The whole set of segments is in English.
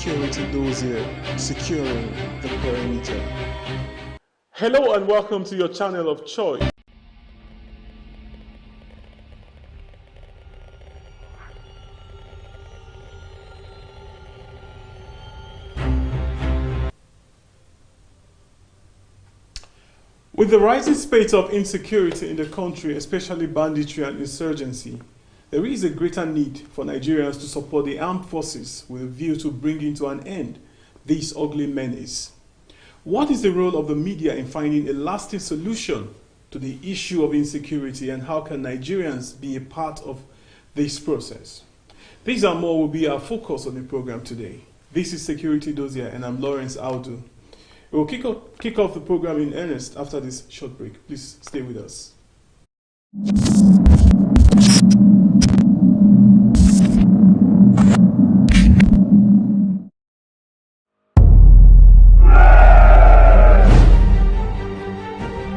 Security Dossier, securing the perimeter. Hello and welcome to your channel of choice. With the rising spate of insecurity in the country, especially banditry and insurgency, there is a greater need for Nigerians to support the armed forces with a view to bringing to an end this ugly menace. What is the role of the media in finding a lasting solution to the issue of insecurity, and how can Nigerians be a part of this process? These and more will be our focus on the program today. This is Security Dossier and I'm Lawrence Audu. We will kick off the program in earnest after this short break. Please stay with us.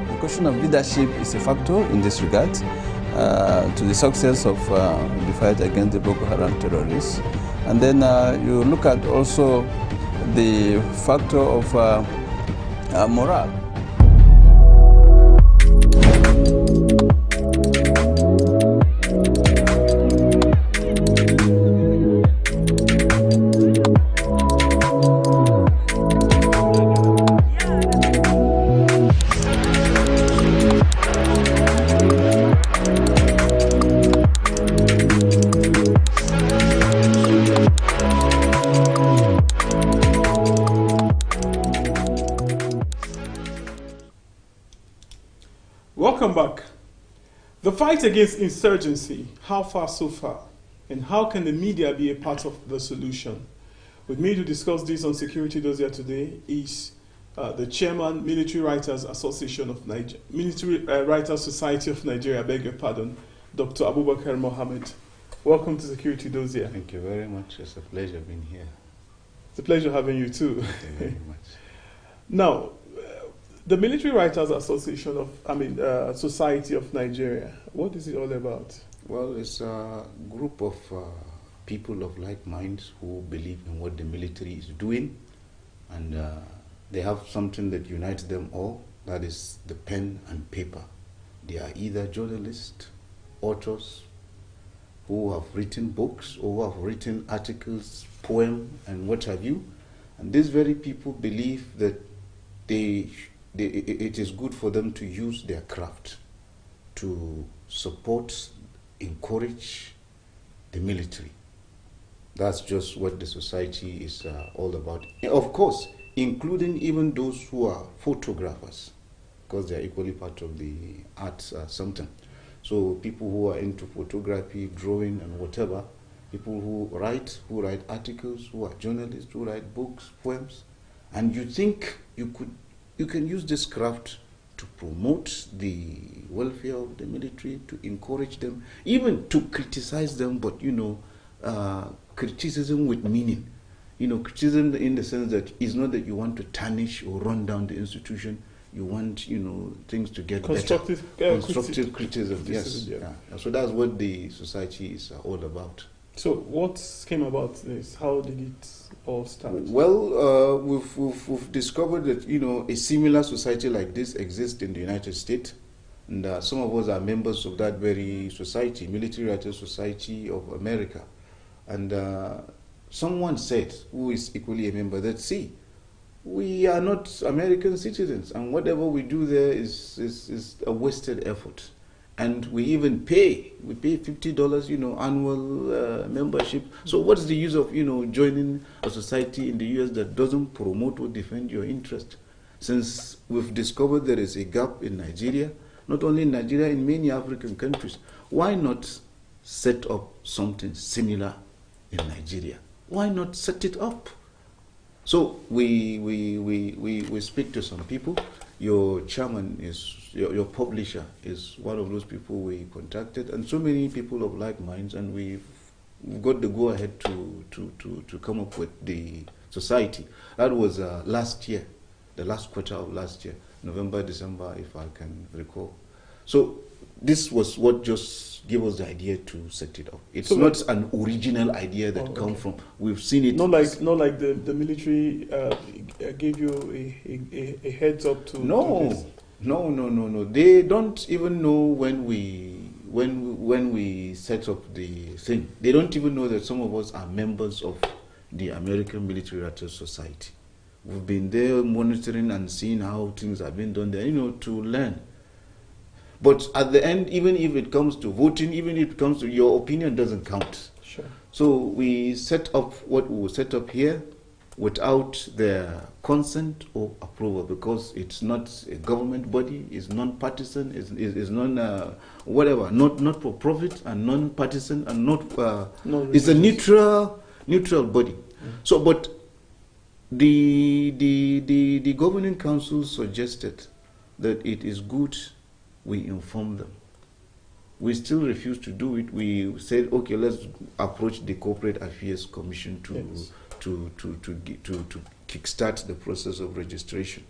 The question of leadership is a factor in this regard to the success of the fight against the Boko Haram terrorists. And then you look at also the factor of morale. Welcome back. The fight against insurgency, how far so far? And how can the media be a part of the solution? With me to discuss this on Security Dossier today is the chairman, Military Writers Association of Nigeria, Military Writers Society of Nigeria, I beg your pardon, Dr. Abubakar Mohammed. Welcome to Security Dossier. Thank you very much. It's a pleasure being here. It's a pleasure having you too. Thank you very much. Now, the Military Writers Association of, Society of Nigeria, what is it all about? Well, it's a group of people of like minds who believe in what the military is doing, and they have something that unites them all, that is the pen and paper. They are either journalists, authors, who have written books, or who have written articles, poems, and what have you. And these very people believe that it is good for them to use their craft to support, encourage the military. That's just what the society is all about. Of course, including even those who are photographers, because they are equally part of the arts something. So people who are into photography, drawing, and whatever, people who write articles, who are journalists, who write books, poems, and you think you can use this craft to promote the welfare of the military, to encourage them, even to criticize them, but criticism with meaning. Criticism in the sense that it's not that you want to tarnish or run down the institution. You want, things to get Constructive, better. Constructive criticism, yes. Yeah. Yeah. So that's what the society is all about. So what came about this? How did it all start? Well, we've discovered that, a similar society like this exists in the United States. And some of us are members of that very society, Military Writers Society of America. And someone said, who is equally a member, that, see, we are not American citizens, and whatever we do there is a wasted effort. And we even pay $50, annual membership. So what's the use of, joining a society in the US that doesn't promote or defend your interest? Since we've discovered there is a gap in Nigeria, not only in Nigeria, in many African countries, why not set up something similar in Nigeria? Why not set it up? So we speak to some people. Your chairman is, your publisher is one of those people we contacted, and so many people of like minds, and we've got the go ahead to come up with the society. That was last year, the last quarter of last year, November, December, if I can recall. So this was what just gave us the idea to set it up. It's So not an original idea that come from. We've seen it. Not like the military gave you a heads up to. No, do this. no. They don't even know when we set up the thing. They don't even know that some of us are members of the American Military Writers Society. We've been there monitoring and seeing how things have been done there, to learn. But at the end, even if it comes to voting, even if it comes to your opinion, doesn't count. Sure. So we set up what we will set up here without their consent or approval, because it's not a government body, it's non-partisan, it's whatever, not for profit and non-partisan and not. It's a neutral body. Mm-hmm. So, but the governing council suggested that it is good we inform them. We still refuse to do it. We said, okay, let's approach the Corporate Affairs Commission to kickstart the process of registration.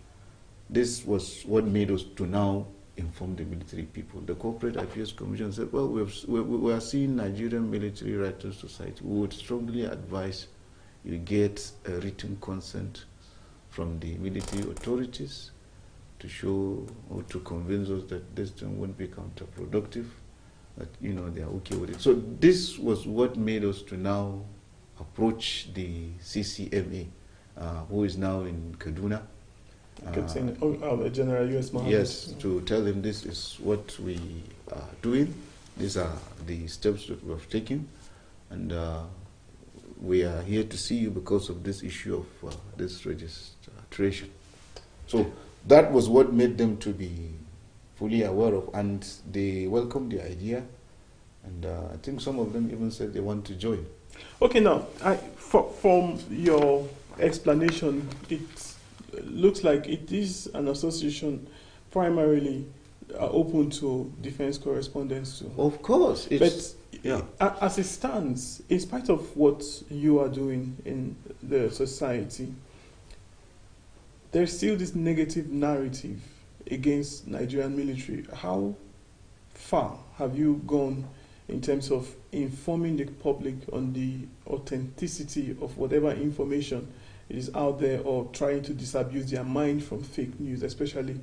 This was what made us to now inform the military people. The Corporate Affairs Commission said, well, we are seeing Nigerian Military Writers Society. We would strongly advise you get a written consent from the military authorities to show or to convince us that this thing won't be counterproductive, that they are okay with it. So this was what made us to now approach the CCMA, who is now in Kaduna. The General U.S. Mohammed. Yes, to tell them this is what we are doing. These are the steps that we have taken, and we are here to see you because of this issue of this registration. So that was what made them to be fully aware of, and they welcomed the idea, and I think some of them even said they want to join. Okay, now, from your explanation, it looks like it is an association primarily open to defense correspondents too. Of course. As it stands, in spite of what you are doing in the society, there's still this negative narrative against Nigerian military. How far have you gone in terms of informing the public on the authenticity of whatever information is out there, or trying to disabuse their mind from fake news, especially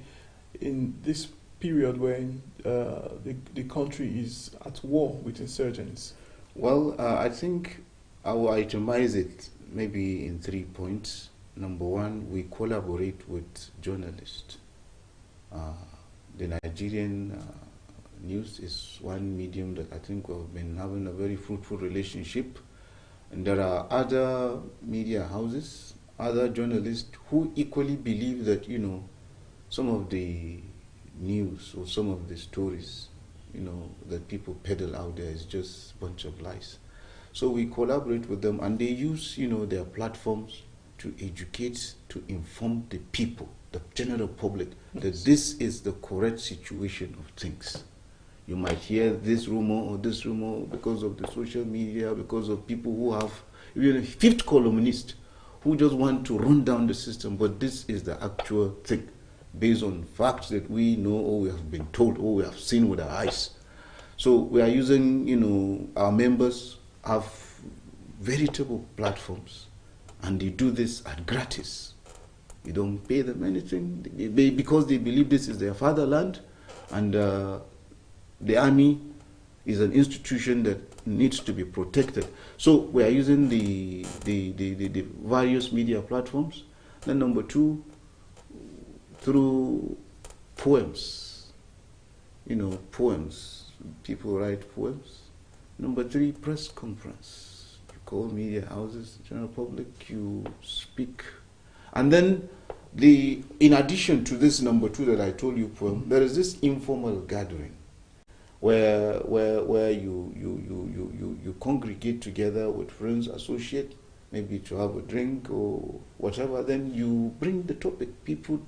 in this period when the country is at war with insurgents? Well, I think I will itemize it maybe in 3 points. Number one, we collaborate with journalists. The Nigerian news is one medium that I think we've been having a very fruitful relationship. And there are other media houses, other journalists who equally believe that, some of the news or some of the stories, that people peddle out there is just a bunch of lies. So we collaborate with them, and they use, their platforms to educate, to inform the people, the general public, that this is the correct situation of things. You might hear this rumor or this rumor because of the social media, because of people who have, even a fifth columnist who just want to run down the system, but this is the actual thing, based on facts that we know or we have been told or we have seen with our eyes. So we are using, our members have veritable platforms, and they do this at gratis. You don't pay them anything, because they believe this is their fatherland, and the army is an institution that needs to be protected. So we are using the various media platforms. Then number two, through poems. Poems. People write poems. Number three, press conference. You call media houses, general public, you speak. And then in addition to this number two that I told you, poem, there is this informal gathering where you congregate together with friends, associates, maybe to have a drink or whatever. Then you bring the topic, people,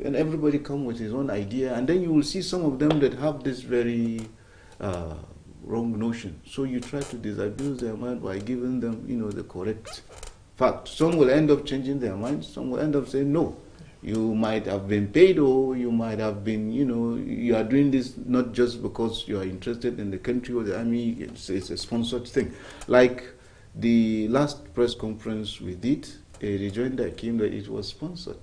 and everybody come with his own idea, and then you will see some of them that have this very wrong notion. So you try to disabuse their mind by giving them, the correct fact. Some will end up changing their minds. Some will end up saying no. You might have been paid, or you might have been, you are doing this not just because you are interested in the country or the army. It's a sponsored thing. Like the last press conference we did, a rejoinder came that it was sponsored.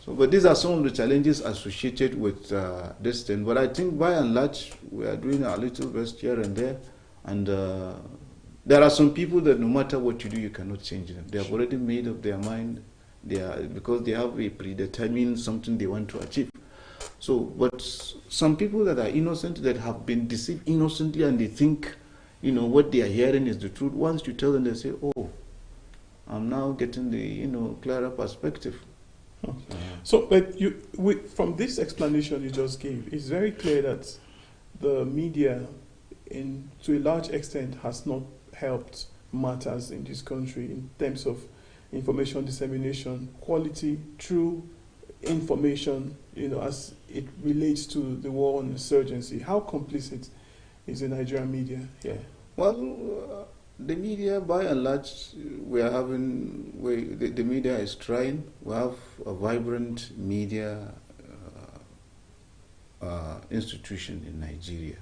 So, but these are some of the challenges associated with this thing. But I think by and large, we are doing a little best here and there. And there are some people that no matter what you do, you cannot change them. They have already made up their mind. Because they have a predetermined something they want to achieve. So, but some people that are innocent, that have been deceived innocently, and they think, what they are hearing is the truth. Once you tell them, they say, "Oh, I'm now getting the clearer perspective." So, but from this explanation you just gave, it's very clear that the media, to a large extent, has not helped matters in this country in terms of information dissemination, quality, true information, as it relates to the war on insurgency. How complicit is the Nigerian media here? Well, the media, by and large, the media is trying. We have a vibrant media institution in Nigeria.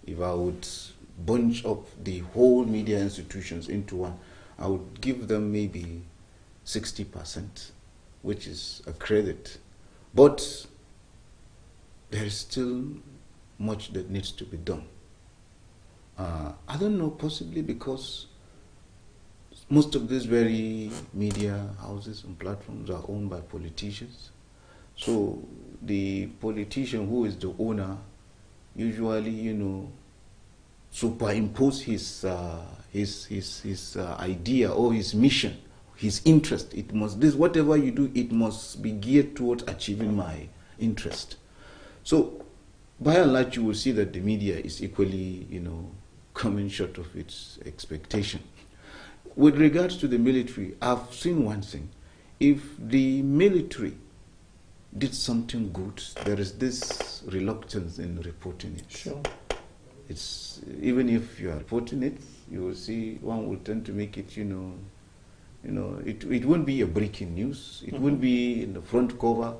If I would bunch up the whole media institutions into one, I would give them maybe 60%, which is a credit. But there is still much that needs to be done. I don't know, possibly because most of these very media houses and platforms are owned by politicians. So the politician who is the owner usually, superimpose his idea or his mission, his interest. Whatever you do, it must be geared towards achieving my interest. So, by and large, you will see that the media is equally, coming short of its expectation. With regards to the military, I've seen one thing. If the military did something good, there is this reluctance in reporting it. Sure. It's, even if you are reporting it, you will see one will tend to make it, it won't be a breaking news. It won't be in the front cover.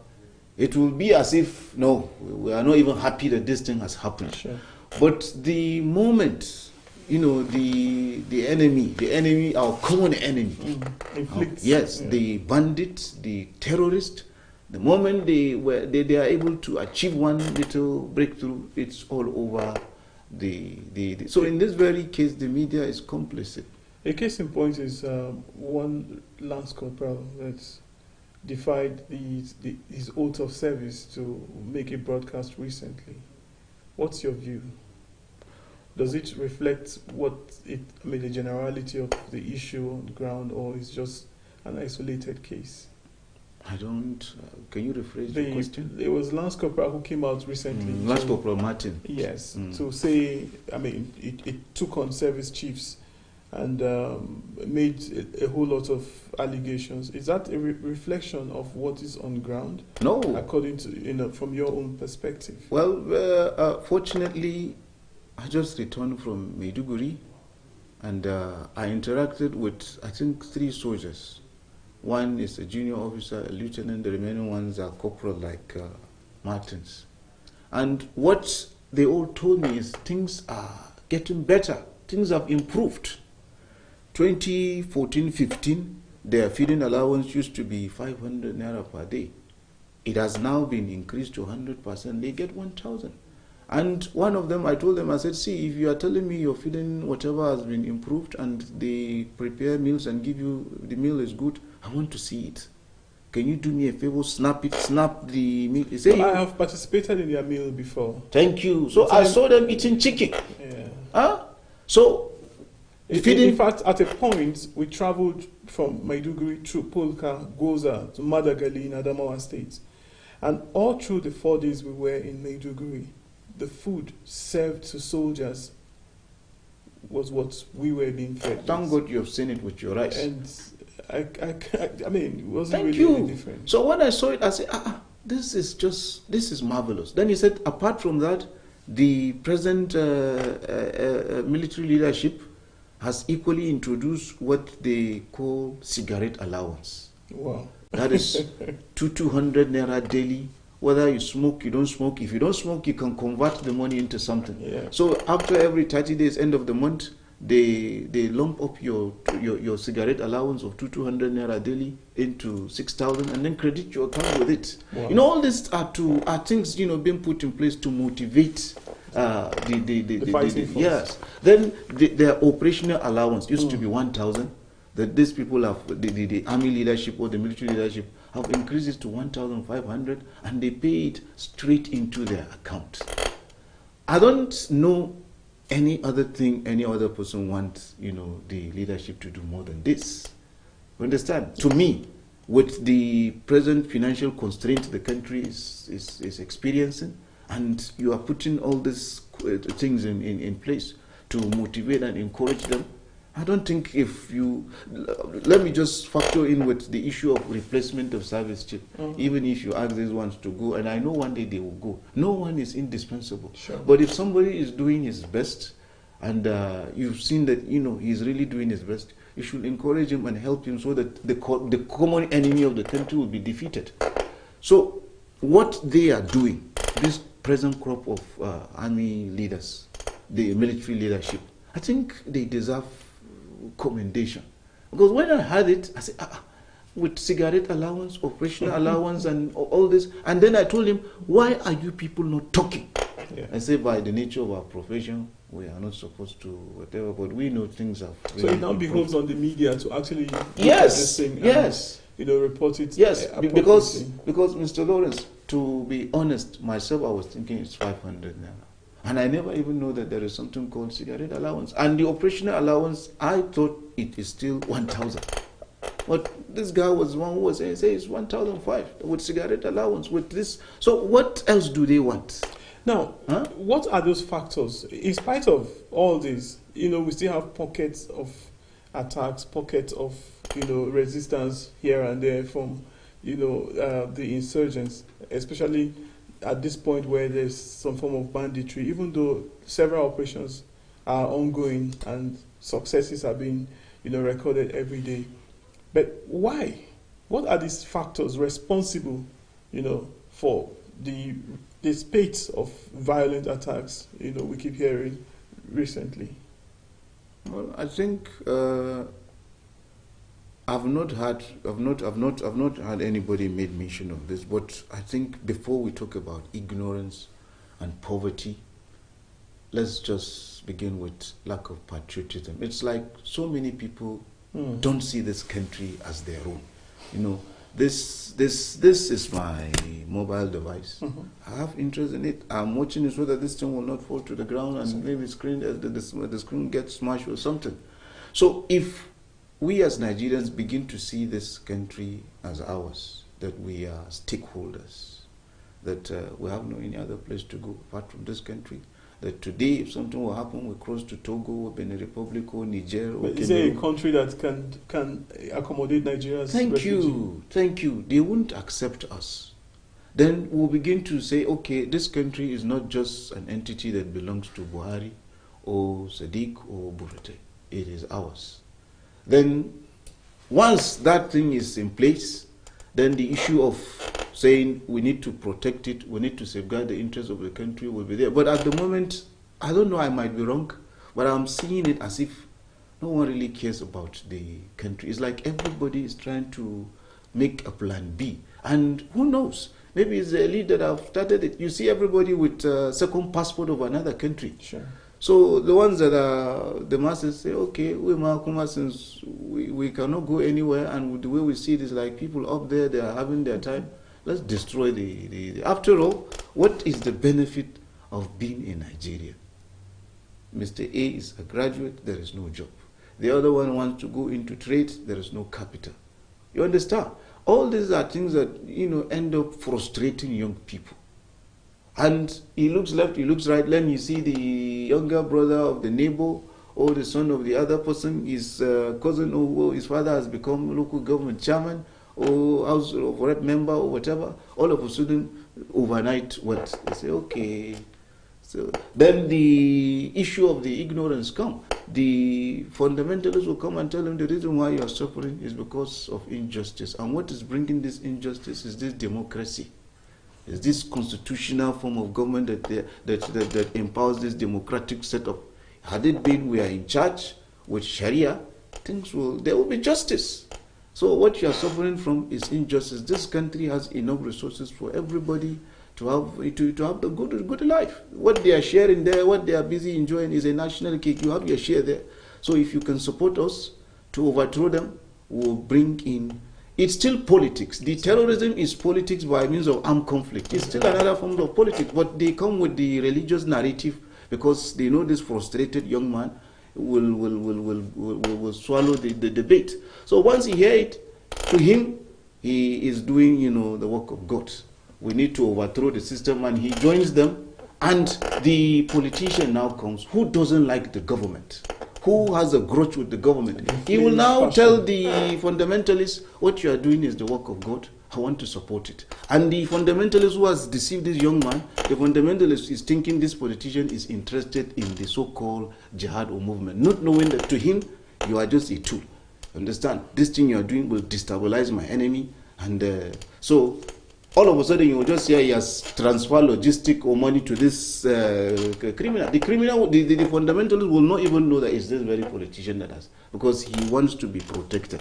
It will be as if, no, we are not even happy that this thing has happened. Sure. But the moment, the enemy, our common enemy, inflicts. The bandits, the terrorists, the moment they are able to achieve one little breakthrough, it's all over. So in this very case, the media is complicit. A case in point is one Lance Corporal that's defied his oath of service to make a broadcast recently. What's your view? Does it reflect the generality of the issue on the ground, or is just an isolated case? I don't. Can you rephrase the question? It was Lance Corporal who came out recently. Lance Corporal Martin. Yes, to say, it took on service chiefs and made a whole lot of allegations. Is that a reflection of what is on ground? No. According to, from your own perspective? Well, fortunately, I just returned from Maiduguri, and I interacted with, I think, 3 soldiers. One is a junior officer, a lieutenant, the remaining ones are corporal like Martins. And what they all told me is things are getting better. Things have improved. 2014-15, their feeding allowance used to be 500 naira per day. It has now been increased to 100%. They get 1,000. And one of them, I told them, I said, see, if you are telling me your feeding, whatever has been improved, and they prepare meals and give you, the meal is good, I want to see it. Can you do me a favor, snap the meal? I have participated in their meal before. Thank you. So I saw them eating chicken. Yeah. Huh? So, in fact, at a point, we traveled from Maiduguri through Polka, Goza, to Madagali in Adamawa State. And all through the 4 days we were in Maiduguri, the food served to soldiers was what we were being fed. Thank God you have seen it with your eyes. And it wasn't Thank really you. any different. So when I saw it, I said, this is marvelous. Then he said, apart from that, the present military leadership has equally introduced what they call cigarette allowance. Wow. That is 200 naira daily. Whether you smoke, you don't smoke. If you don't smoke, you can convert the money into something. Yeah. So after every 30 days, end of the month, they lump up your cigarette allowance of 200 naira daily into 6,000 and then credit your account with it. Wow. You know, all these are things, you know, being put in place to motivate the fighting force. yes. Then their operational allowance used to be 1,000. That these people have the army leadership or the military leadership have increased it to 1,500, and they pay it straight into their account. I don't know any other thing any other person wants, you know, the leadership to do more than this. You understand? To me, with the present financial constraints the country is experiencing, and you are putting all these things in place to motivate and encourage them, I don't think if you... Let me just factor in with the issue of replacement of service chief. Even if you ask these ones to go, and I know one day they will go, no one is indispensable. Sure. But if somebody is doing his best, and you've seen that, you know, he's really doing his best, you should encourage him and help him so that the common enemy of the country will be defeated. So what they are doing, this present crop of army leaders, the military leadership, I think they deserve commendation. Because when I heard it, I said, with cigarette allowance, operational allowance, and all this, and then I told him, why are you people not talking? Yeah. I say, by the nature of our profession, we are not supposed to whatever, but we know things have So it now behoves on the media to actually look at yes, this thing yes, and, you know, report it. yes, because appropriately. Mr. Lawrence, to be honest, myself, I was thinking it's 500 naira. And I never even know that there is something called cigarette allowance. And the operational allowance, I thought it is still 1,000. But this guy was one who was saying it's 1,005 with cigarette allowance, with this. So what else do they want? Now, what are those factors? In spite of all this, you know, we still have pockets of attacks, pockets of, you know, resistance here and there from, you know, the insurgents, especially at this point where there's some form of banditry, even though several operations are ongoing and successes are being, you know, recorded every day. But why? What are these factors responsible, you know, for the spate of violent attacks, you know, we keep hearing recently? Well, I think I've not had anybody made mention of this, but I think before we talk about ignorance and poverty, let's just begin with lack of patriotism. It's like so many people don't see this country as their own. You know, this is my mobile device. I have interest in it. I'm watching it so that this thing will not fall to the ground and maybe the screen gets smashed or something. So if we as Nigerians begin to see this country as ours, that we are stakeholders, that we have no any other place to go apart from this country, that today if something will happen, we cross to Togo or Benin Republic or Niger or Is there a country that can accommodate Nigeria's refugee? Thank you. They won't accept us. Then we'll begin to say, okay, this country is not just an entity that belongs to Buhari or Sadiq or Burete. It is ours. Then once that thing is in place, then the issue of saying we need to protect it, we need to safeguard the interests of the country will be there. But at the moment, I don't know, I might be wrong, but I'm seeing it as if no one really cares about the country. It's like everybody is trying to make a plan B. And who knows? Maybe it's the elite that have started it. You see everybody with a second passport of another country. Sure. So the ones that are the masses say, okay, since we cannot go anywhere, and the way we see it is like people up there, they are having their time. Let's destroy the after all, what is the benefit of being in Nigeria? Mr. A is a graduate, there is no job. The other one wants to go into trade, there is no capital. You understand? All these are things that, you know, end up frustrating young people. And he looks left, he looks right, then you see the younger brother of the neighbor or the son of the other person, his cousin or his father has become local government chairman or house of rep member or whatever. All of a sudden, overnight, what? They say, okay, So then the issue of the ignorance come. The fundamentalists will come and tell them the reason why you are suffering is because of injustice. And what is bringing this injustice is this democracy. Is this constitutional form of government that empowers this democratic setup. Had it been we are in charge with Sharia, there will be justice. So what you are suffering from is injustice. This country has enough resources for everybody to have the good life. What they are sharing there, what they are busy enjoying is a national cake. You have your share there. So if you can support us to overthrow them, we'll bring in. It's still politics. The terrorism is politics by means of armed conflict. It's still another form of politics, but they come with the religious narrative because they know this frustrated young man will swallow the debate. So once he hear it, to him, he is doing, the work of God. We need to overthrow the system, and he joins them. And the politician now comes who doesn't like the government, who has a grudge with the government. He will now tell the fundamentalists, what you are doing is the work of God. I want to support it. And the fundamentalist who has deceived this young man, the fundamentalist is thinking this politician is interested in the so-called jihad or movement, not knowing that to him, you are just a tool. Understand? This thing you are doing will destabilize my enemy. And so all of a sudden you will just hear he has transferred logistic or money to this criminal. The fundamentalist will not even know that it's this very politician that has, because he wants to be protected.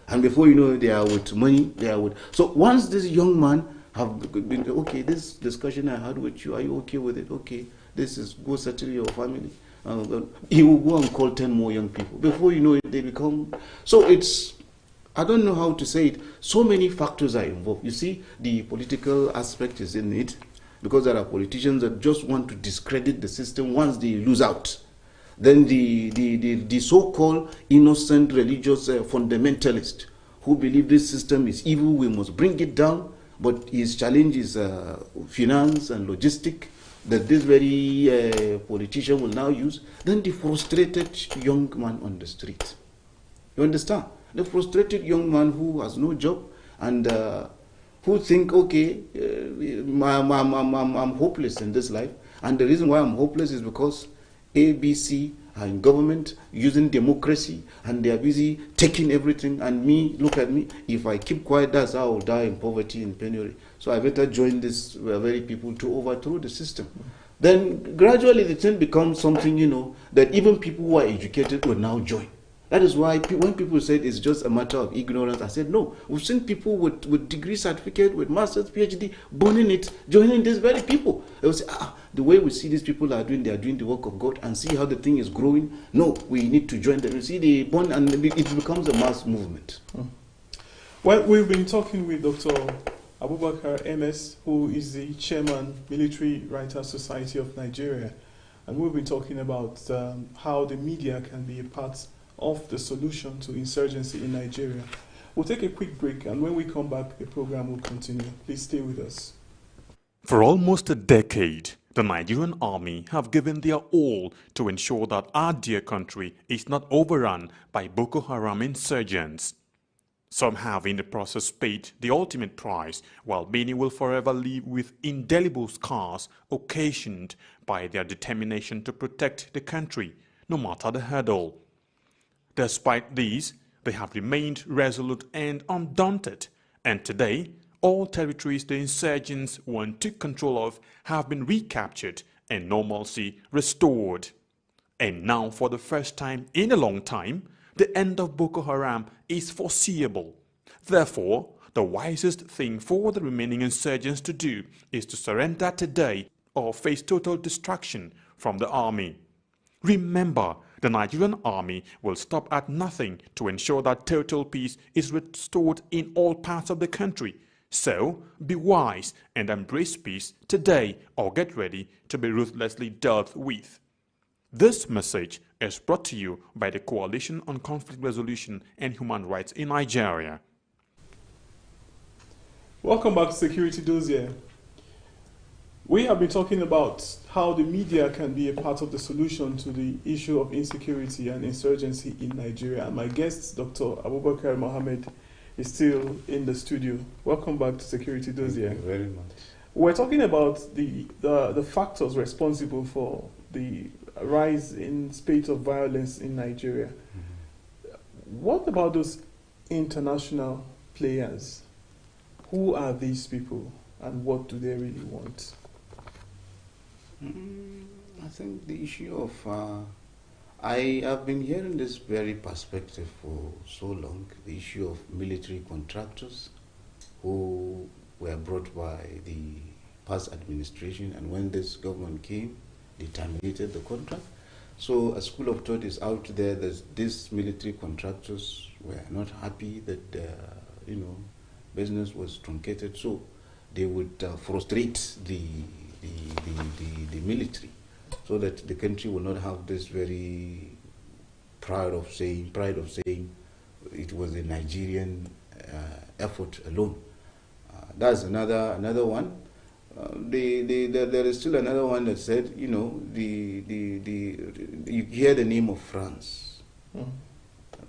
And before you know it, they are with money, they are with. So once this young man have been, okay, this discussion I had with you, are you okay with it? Okay, this is, go settle your family. He will go and call 10 more young people. Before you know it, they become, so it's, I don't know how to say it. So many factors are involved. You see, the political aspect is in it, because there are politicians that just want to discredit the system once they lose out. Then the so-called innocent religious fundamentalist who believe this system is evil, we must bring it down, but his challenge is finance and logistic that this very politician will now use. Then the frustrated young man on the street. You understand? The frustrated young man who has no job and who think, okay, I'm hopeless in this life. And the reason why I'm hopeless is because ABC are in government using democracy and they are busy taking everything, and me, look at me, if I keep quiet, that's how I'll die in poverty, in penury. So I better join this very people to overthrow the system. Then gradually the thing becomes something, that even people who are educated will now join. That is why when people said it's just a matter of ignorance, I said no. We've seen people with degree certificate, with master's, PhD, burning it, joining these very people. They will say, the way we see these people are doing, they are doing the work of God, and see how the thing is growing. No, we need to join them. You see, they burn, and it becomes a mass movement. Well, we've been talking with Dr. Abubakar MS, who is the chairman, Military Writers Society of Nigeria, and we've been talking about how the media can be a part of the solution to insurgency in Nigeria. We'll take a quick break, and when we come back, the program will continue. Please stay with us. For almost a decade, the Nigerian army have given their all to ensure that our dear country is not overrun by Boko Haram insurgents. Some have in the process paid the ultimate price, while many will forever live with indelible scars occasioned by their determination to protect the country, no matter the hurdle. Despite these, they have remained resolute and undaunted, and today, all territories the insurgents once took control of have been recaptured and normalcy restored. And now, for the first time in a long time, the end of Boko Haram is foreseeable. Therefore, the wisest thing for the remaining insurgents to do is to surrender today or face total destruction from the army. Remember, the Nigerian army will stop at nothing to ensure that total peace is restored in all parts of the country. So, be wise and embrace peace today, or get ready to be ruthlessly dealt with. This message is brought to you by the Coalition on Conflict Resolution and Human Rights in Nigeria. Welcome back to Security Dossier. We have been talking about how the media can be a part of the solution to the issue of insecurity and insurgency in Nigeria. And my guest, Dr. Abubakar Mohammed, is still in the studio. Welcome back to Security Dossier. Thank you very much. We're talking about the factors responsible for the rise in spate of violence in Nigeria. What about those international players? Who are these people and what do they really want? I think the issue of I have been hearing this very perspective for so long, the issue of military contractors who were brought by the past administration, and when this government came, they terminated the contract. So a school of thought is out there that these military contractors were not happy that business was truncated, so they would frustrate the military, so that the country will not have this very pride of saying it was a Nigerian effort alone. That's another one. There is still another one that said, you hear the name of France,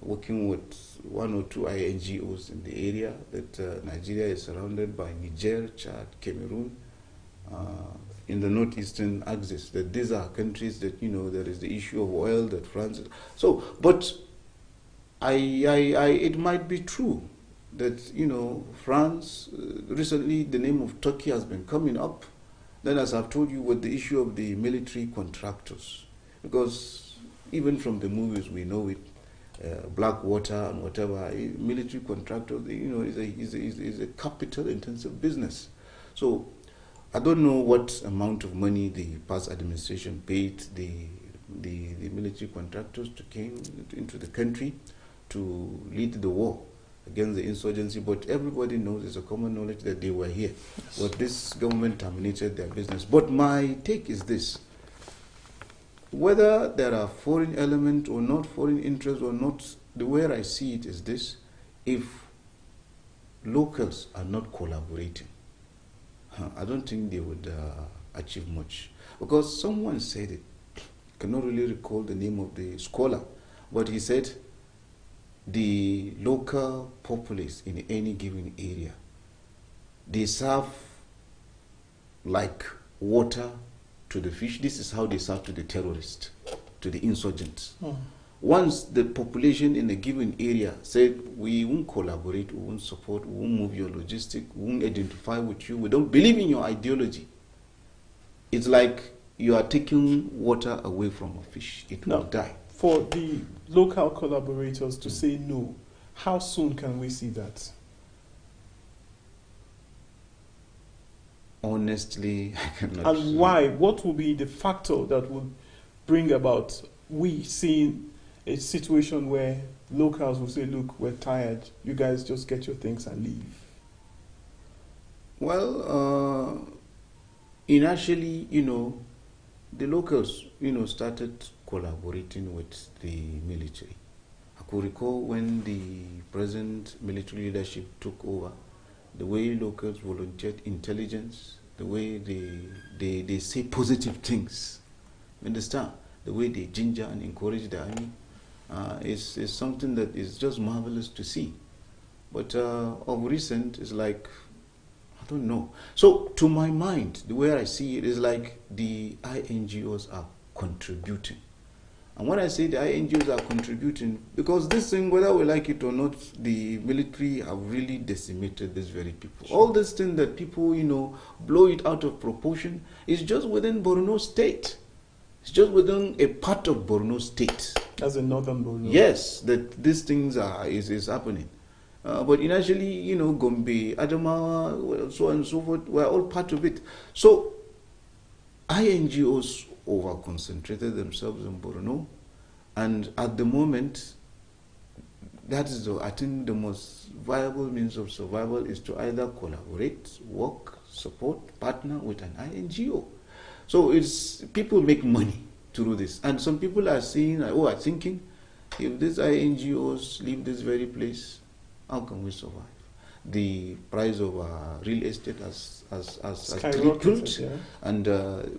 working with one or two NGOs in the area, that Nigeria is surrounded by Niger, Chad, Cameroon, in the northeastern axis, that these are countries that, there is the issue of oil that France. So, but it might be true that, France, recently the name of Turkey has been coming up. Then, as I've told you, with the issue of the military contractors, because even from the movies we know it, Blackwater and whatever, military contractor, is a capital-intensive business. So I don't know what amount of money the past administration paid the military contractors to came into the country to lead the war against the insurgency, but everybody knows, it's a common knowledge, that they were here. Yes. But this government terminated their business. But my take is this: whether there are foreign elements or not, foreign interests or not, the way I see it is this: if locals are not collaborating, I don't think they would achieve much. Because someone said it, I cannot really recall the name of the scholar, but he said the local populace in any given area, they serve like water to the fish. This is how they serve to the terrorists, to the insurgents. Once the population in a given area said, we won't collaborate, we won't support, we won't move your logistics, we won't identify with you, we don't believe in your ideology, it's like you are taking water away from a fish. It will die. For the local collaborators to say no, how soon can we see that? Honestly, I cannot. And why? What will be the factor that would bring about we seeing a situation where locals will say, look, we're tired, you guys just get your things and leave? Well, initially, the locals, started collaborating with the military. I could recall when the present military leadership took over, the way locals volunteered intelligence, the way they say positive things, understand? The way they ginger and encourage the army is something that is just marvelous to see. But of recent, it's like, I don't know. So to my mind, the way I see it is like the INGOs are contributing. And when I say the INGOs are contributing, because this thing, whether we like it or not, the military have really decimated these very people. Sure. All this thing that people, blow it out of proportion is just within Borno State. It's just within a part of Borno State. As in northern Borno. Yes, that these things is happening. But initially, Gombe, Adamawa, so on and so forth, were all part of it. So INGOs over-concentrated themselves in Borno, and at the moment, that is, I think, the most viable means of survival is to either collaborate, work, support, partner with an INGO. So people make money through this, and some people are saying, are thinking, if these INGOs leave this very place, how can we survive? The price of real estate has tripled, yeah. And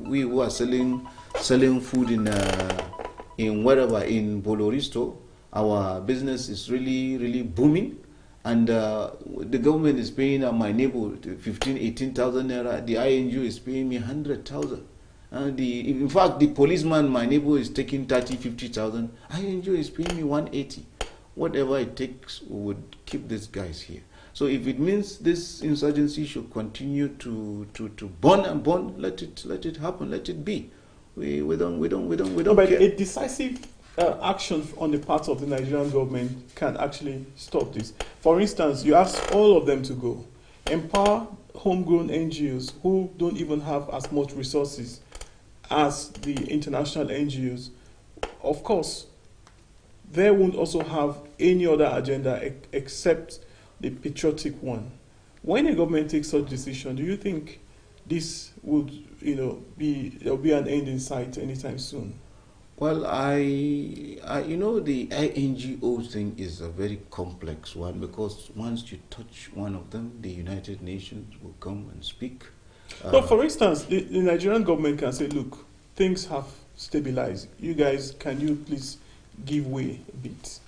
we who are selling food in wherever in Boloristo, our business is really booming, And the government is paying my neighbor 15, 18,000 naira. The INGO is paying me 100,000. In fact, the policeman, my neighbor, is taking 30, 50,000. INGO is paying me 180. Whatever it takes, we would keep these guys here. So if it means this insurgency should continue to burn and burn, let it happen, let it be. We don't But care. a decisive action on the part of the Nigerian government can actually stop this. For instance, you ask all of them to go. Empower homegrown NGOs who don't even have as much resources as the international NGOs. Of course, they won't also have any other agenda except the patriotic one. When a government takes such decision, do you think this would, there'll be an end in sight anytime soon? Well, the INGO thing is a very complex one, because once you touch one of them, the United Nations will come and speak. So, for instance, the Nigerian government can say, look, things have stabilized. You guys, can you please give way a bit?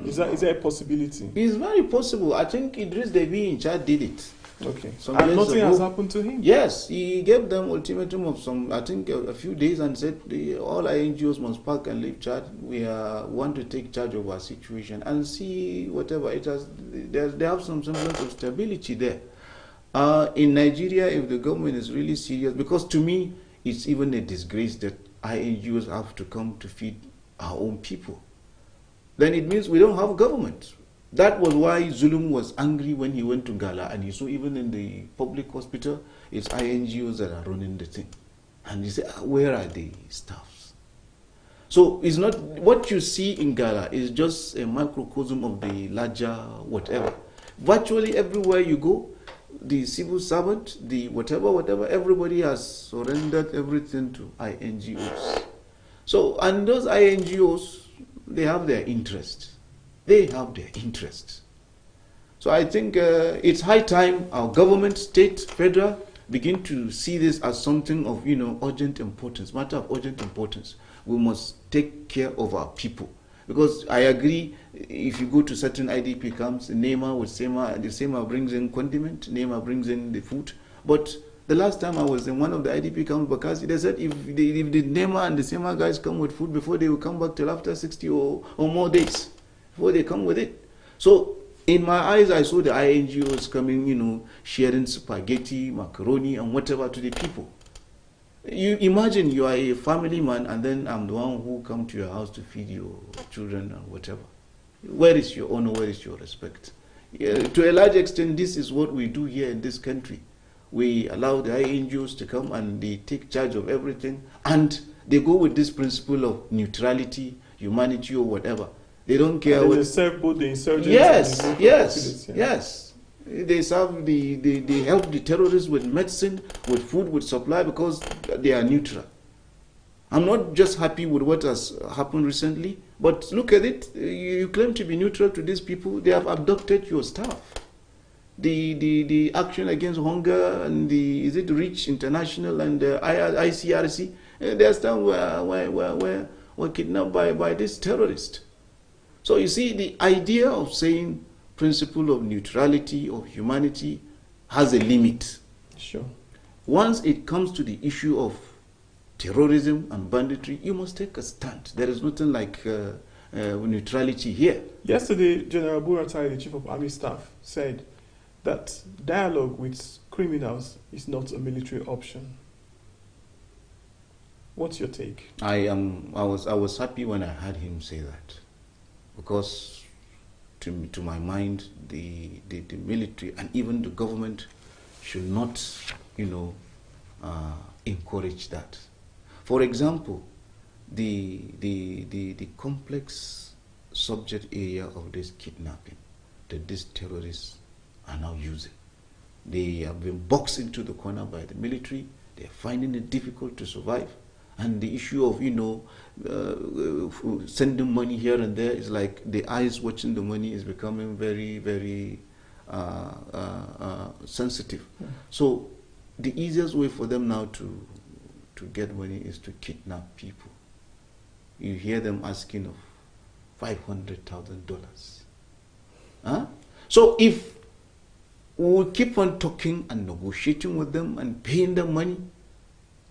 Is there a possibility? It's very possible. I think Idris Deby in Chad did it. Okay. And nothing has happened to him? Yes, he gave them ultimatum of a few days, and said all INGOs must pack and leave Chad. We want to take charge of our situation and see whatever it has. They have some semblance of stability there. In Nigeria, if the government is really serious, because to me, it's even a disgrace that INGOs have to come to feed our own people, then it means we don't have government. That was why Zulum was angry when he went to Gala, and he saw even in the public hospital, it's INGOs that are running the thing. And he said, where are the staffs? So it's not, what you see in Gala is just a microcosm of the larger whatever. Virtually everywhere you go, the civil servant, the whatever, everybody has surrendered everything to INGOs. So, and those INGOs, they have their interests. They have their interests. So I think it's high time our government, state, federal, begin to see this as something of, urgent importance, matter of urgent importance. We must take care of our people. Because I agree, if you go to certain IDP camps, NEMA with SEMA, the SEMA brings in condiment, NEMA brings in the food. But the last time I was in one of the IDP camps, because they said if the NEMA and the SEMA guys come with food before they will come back till after 60 or more days, before they come with it. So in my eyes, I saw the INGOs coming, sharing spaghetti, macaroni, and whatever to the people. You imagine you are a family man, and then I'm the one who come to your house to feed your children and whatever. Where is your honor? Where is your respect? To a large extent, this is what we do here in this country. We allow the INGOs to come and they take charge of everything, and they go with this principle of neutrality, humanity, or whatever. They don't care what. They serve both the insurgents. Yes. They serve they help the terrorists with medicine, with food, with supply, because they are neutral. I'm not just happy with what has happened recently, but look at it. You claim to be neutral to these people. They have abducted your staff. The action against hunger and is it Reach International and ICRC, their staff were kidnapped by this terrorist. So you see, the idea of saying principle of neutrality, of humanity, has a limit. Sure. Once it comes to the issue of terrorism and banditry, you must take a stand. There is nothing like neutrality here. Yesterday, General Buratai, the Chief of Army Staff, said that dialogue with criminals is not a military option. What's your take? I was happy when I heard him say that, because to my mind, the military and even the government should not, encourage that. For example, the complex subject area of this kidnapping that these terrorists are now using. They have been boxed into the corner by the military. They are finding it difficult to survive. And the issue of, sending money here and there is like the eyes watching the money is becoming very, very sensitive. Yeah. So the easiest way for them now to get money is to kidnap people. You hear them asking of $500,000. Huh? So if we keep on talking and negotiating with them and paying them money,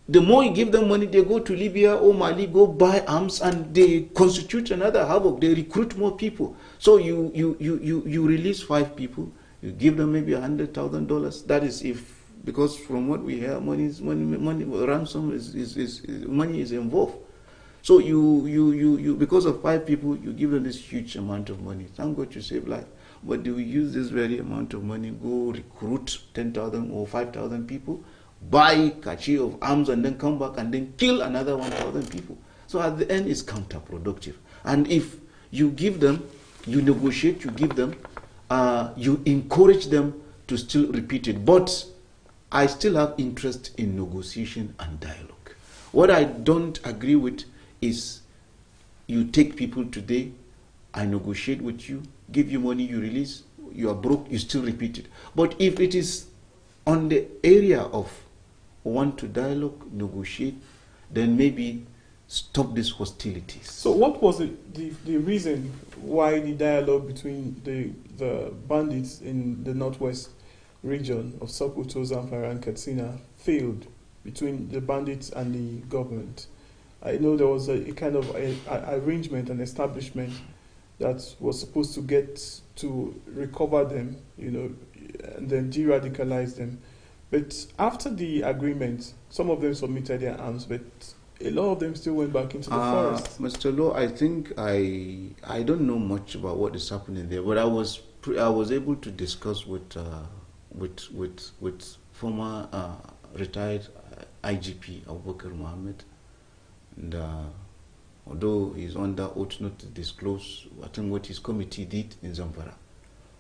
the more you give them money, they go to Libya or Mali, go buy arms, and they constitute another havoc. They recruit more people. So you release 5 people, you give them maybe $100,000. That is if, because from what we hear, money, ransom is money is involved. So you because of 5 people, you give them this huge amount of money. Thank God you save life. But do we use this very amount of money, go recruit 10,000 or 5,000 people, buy cache of arms, and then come back and then kill another 1,000 people? So at the end, it's counterproductive. And if you give them, you negotiate, you give them, you encourage them to still repeat it. But I still have interest in negotiation and dialogue. What I don't agree with is you take people today, I negotiate with you, give you money, you release, you are broke, you still repeat it. But if it is on the area of want to dialogue, negotiate, then maybe stop these hostilities. So what was the reason why the dialogue between the bandits in the northwest region of Sokoto, Zamfara and Katsina failed between the bandits and the government? I know there was a kind of arrangement and establishment that was supposed to get to recover them, and then de-radicalize them. But after the agreement, some of them submitted their arms, but a lot of them still went back into the forest. Mr. Law, I think I don't know much about what is happening there, but I was able to discuss with former retired IGP Abubakar Mohammed, and although he's under oath not to disclose, I think what his committee did in Zamfara,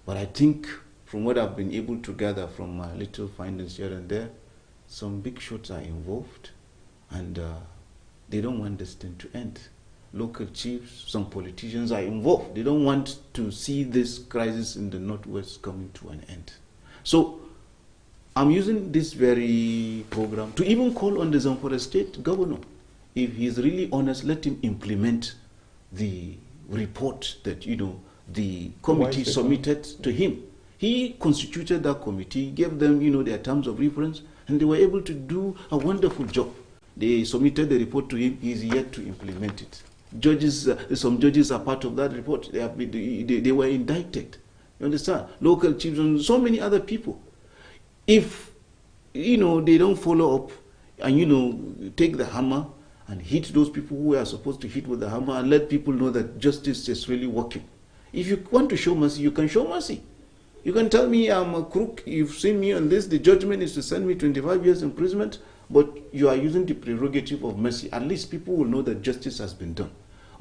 but I think from what I've been able to gather from my little findings here and there, some big shots are involved, and they don't want this thing to end. Local chiefs, some politicians are involved. They don't want to see this crisis in the Northwest coming to an end. So I'm using this very program to even call on the Zamfara state governor. If he's really honest, let him implement the report that the committee submitted to him. He constituted that committee, gave them their terms of reference, and they were able to do a wonderful job. They submitted the report to him. He is yet to implement it. Judges, some judges are part of that report. They were indicted. You understand? Local chiefs and so many other people. If they don't follow up and take the hammer and hit those people who are supposed to hit with the hammer and let people know that justice is really working. If you want to show mercy, you can show mercy. You can tell me I'm a crook, you've seen me on this, the judgment is to send me 25 years imprisonment, but you are using the prerogative of mercy. At least people will know that justice has been done.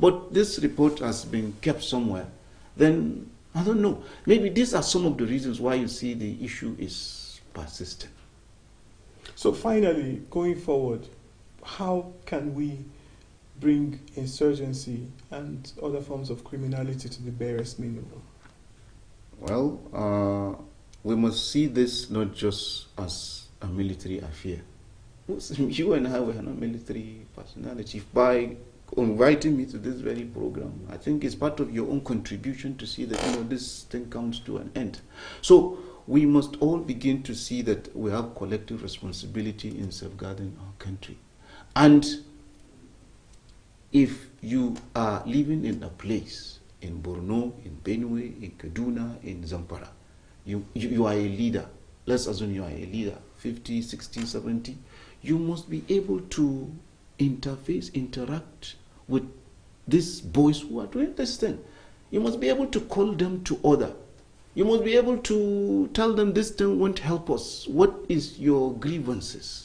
But this report has been kept somewhere. Then, I don't know. Maybe these are some of the reasons why you see the issue is persistent. So finally, going forward, how can we bring insurgency and other forms of criminality to the barest minimum? Well, we must see this not just as a military affair. You and I were not military personality. By inviting me to this very program, I think it's part of your own contribution to see that this thing comes to an end. So we must all begin to see that we have collective responsibility in safeguarding our country. And if you are living in a place in Borno, in Benue, in Kaduna, in Zamfara, you are a leader. Let's assume you are a leader, 50, 60, 70. You must be able to interface, interact with these boys who are doing this thing. You must be able to call them to order. You must be able to tell them this thing won't help us. What is your grievances?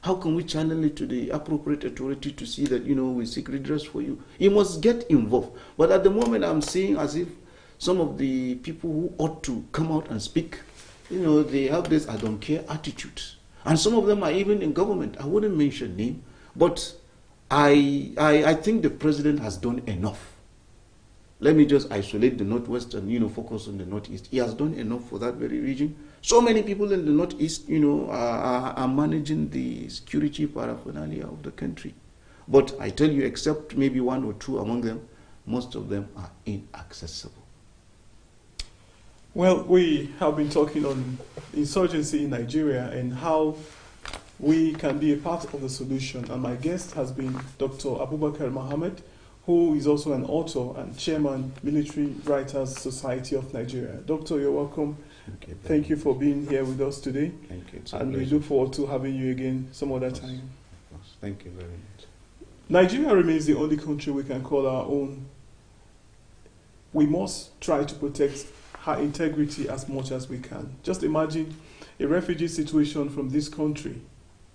How can we channel it to the appropriate authority to see that, we seek redress for you? You must get involved. But at the moment, I'm seeing as if some of the people who ought to come out and speak, they have this I don't care attitude. And some of them are even in government. I wouldn't mention name, but I think the president has done enough. Let me just isolate the Northwest and, focus on the Northeast. He has done enough for that very region. So many people in the Northeast, are managing the security paraphernalia of the country. But I tell you, except maybe 1 or 2 among them, most of them are inaccessible. Well, we have been talking on insurgency in Nigeria and how we can be a part of the solution. And my guest has been Dr. Abubakar Mohammed, who is also an author and chairman, Military Writers Society of Nigeria. Doctor, you're welcome. Thank you for being here with us today. Thank you. And we look forward to having you again some other time. Thank you very much. Nigeria remains the only country we can call our own. We must try to protect her integrity as much as we can. Just imagine a refugee situation from this country.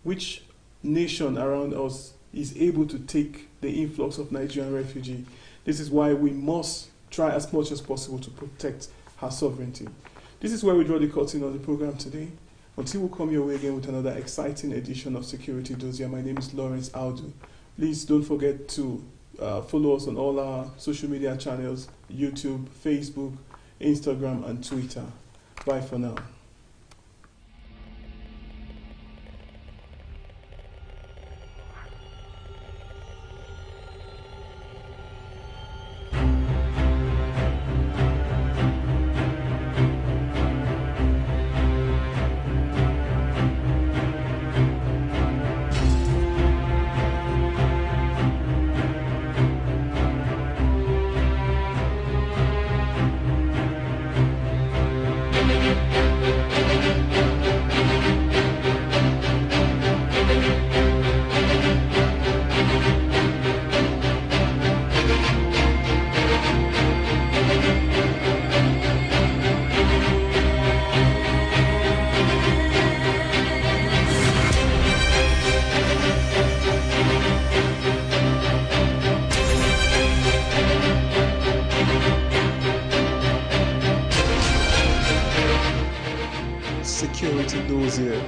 Which nation around us is able to take the influx of Nigerian refugees? This is why we must try as much as possible to protect her sovereignty. This is where we draw the curtain on the program today. Until we come your way again with another exciting edition of Security Dossier, my name is Lawrence Audu. Please don't forget to follow us on all our social media channels, YouTube, Facebook, Instagram, and Twitter. Bye for now. Security Dossier.